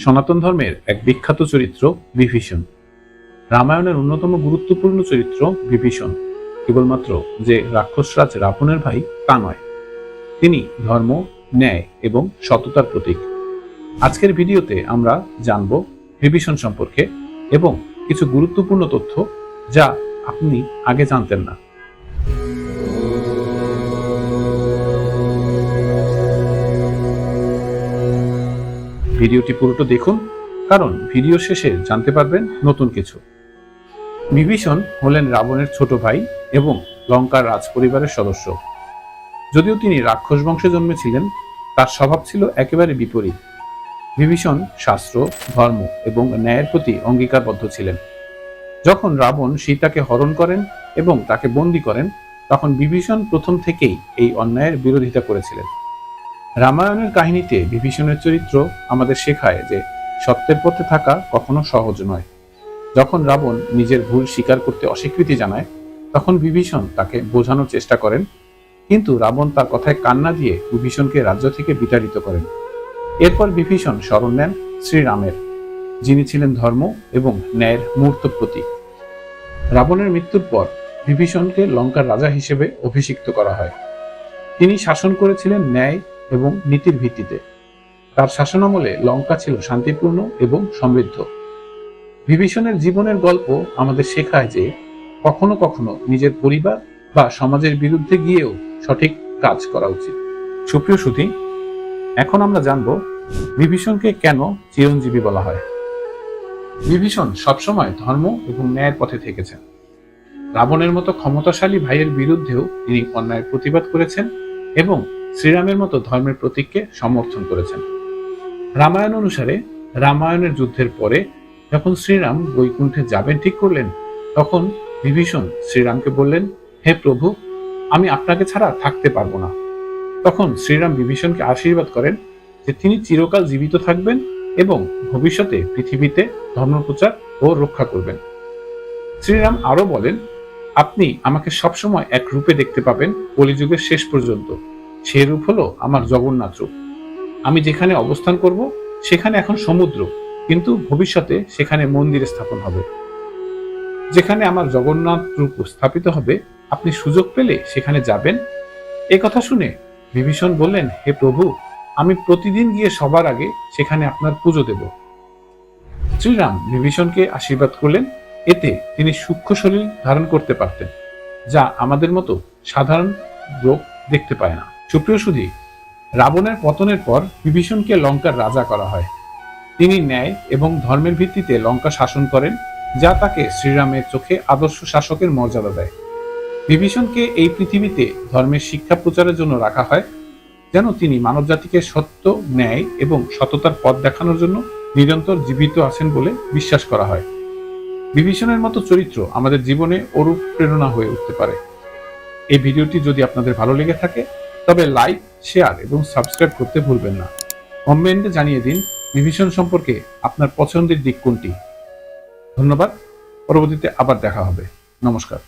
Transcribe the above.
সনাতন ধর্মের এক বিখ্যাত চরিত্র বিভীষণ। রামায়ণের অন্যতম গুরুত্বপূর্ণ চরিত্র বিভীষণ কেবলমাত্র যে রাক্ষসরাজ রাবণের ভাই তা নয়, তিনি ধর্ম, ন্যায় এবং সততার প্রতীক। আজকের ভিডিওতে আমরা জানব বিভীষণ সম্পর্কে এবং কিছু গুরুত্বপূর্ণ তথ্য যা আপনি আগে জানতেন না। ভিডিওটি পুরোটা দেখুন, কারণ ভিডিও শেষে জানতে পারবেন নতুন কিছু। বিভীষণ হলেন রাবণের ছোট ভাই এবং লঙ্কার রাজ পরিবারের সদস্য। যদিও তিনি রাক্ষস বংশে জন্মেছিলেন, তার স্বভাব ছিল একেবারে বিপরীত। বিভীষণ শাস্ত্র, ধর্ম এবং ন্যায়ের প্রতি অঙ্গীকারবদ্ধ ছিলেন। যখন রাবণ সীতাকে হরণ করেন এবং তাকে বন্দী করেন, তখন বিভীষণ প্রথম থেকেই এই অন্যায়ের বিরোধিতা করেছিলেন। রামায়ণের কাহিনীতে বিভীষণের চরিত্র আমাদের শেখায় যে সত্যের পথে থাকা কখনো সহজ নয়। যখন রাবণ নিজের ভুল স্বীকার করতে অস্বীকৃতি জানায়, তখন বিভীষণ তাকে বোঝানোর চেষ্টা করেন, কিন্তু রাবণ তার কথায় কান্না দিয়ে বিভীষণকে রাজ্য থেকে বিতাড়িত করেন। এরপর বিভীষণ শরণ নেন শ্রীরামের, যিনি ছিলেন ধর্ম এবং ন্যায়ের মূর্ত প্রতীক। রাবণের মৃত্যুর পর বিভীষণকে লঙ্কার রাজা হিসেবে অভিষিক্ত করা হয়। তিনি শাসন করেছিলেন ন্যায় এবং নীতির ভিত্তিতে। তার শাসনামলে লঙ্কা ছিল শান্তিপূর্ণ এবং সমৃদ্ধ। বিভীষণের জীবনের গল্প আমাদের শেখায় যে কখনো কখনো নিজের পরিবার বা সমাজের বিরুদ্ধে গিয়েও সঠিক কাজ করা উচিত। সুপ্রিয় সুধী, এখন আমরা জানব বিভীষণকে কেন চিরঞ্জীবী বলা হয়। বিভীষণ সবসময় ধর্ম এবং ন্যায়ের পথে থেকেছেন। রাবণের মতো ক্ষমতাশালী ভাইয়ের বিরুদ্ধেও তিনি অন্যায়ের প্রতিবাদ করেছেন এবং শ্রীরামের মতো ধর্মের প্রতীককে সমর্থন করেছেন। রামায়ণ অনুসারে রামায়ণের যুদ্ধের পরে যখন শ্রীরাম বৈকুণ্ঠে যাবেন ঠিক করলেন, তখন বিভীষণ শ্রীরামকে বললেন, হে প্রভু, আমি আপনাকে ছাড়া থাকতে পারবো না। তখন শ্রীরাম বিভীষণকে আশীর্বাদ করেন যে তিনি চিরকাল জীবিত থাকবেন এবং ভবিষ্যতে পৃথিবীতে ধর্মপ্রচার ও রক্ষা করবেন। শ্রীরাম আরো বলেন, আপনি আমাকে সবসময় এক রূপে দেখতে পাবেন কলিযুগের শেষ পর্যন্ত। সে রূপ হলো আমার জগন্নাথ রূপ। আমি যেখানে অবস্থান করব সেখানে এখন সমুদ্র, কিন্তু ভবিষ্যতে সেখানে মন্দির স্থাপন হবে। যেখানে আমার জগন্নাথ রূপ স্থাপিত হবে, আপনি সুযোগ পেলে সেখানে যাবেন। এ কথা শুনে বিভীষণ বললেন, হে প্রভু, আমি প্রতিদিন গিয়ে সবার আগে সেখানে আপনার পুজো দেব। শ্রীরাম বিভীষণকে আশীর্বাদ করলেন, এতে তিনি সূক্ষ্ম শরীর ধারণ করতে পারতেন, যা আমাদের মতো সাধারণ লোক দেখতে পায় না। সুপ্রিয় সুধী, রাবণের পতনের পর বিভীষণকে লঙ্কার রাজা করা হয়। তিনি ন্যায় এবং ধর্মের ভিত্তিতে লঙ্কা শাসন করেন, যা তাকে শ্রীরামের চোখে আদর্শ শাসকের মর্যাদা দেয়। বিভীষণকে এই পৃথিবীতে ধর্মের শিক্ষা প্রচারের জন্য রাখা হয়, যেন তিনি মানবজাতিকে সত্য, ন্যায় এবং সততার পথ দেখানোর জন্য নিরন্তর জীবিত আছেন বলে বিশ্বাস করা হয়। বিভীষণের মতো চরিত্র আমাদের জীবনে অনুপ্রেরণা হয়ে উঠতে পারে। এই ভিডিওটি যদি আপনাদের ভালো লেগে থাকে, তবে লাইক, শেয়ার এবং সাবস্ক্রাইব করতে ভুলবেন না। কমেন্টে জানিয়ে দিন বিভীষণ সম্পর্কে আপনার পছন্দের দিক কোনটি। ধন্যবাদ। পরবর্তীতে আবার দেখা হবে। নমস্কার।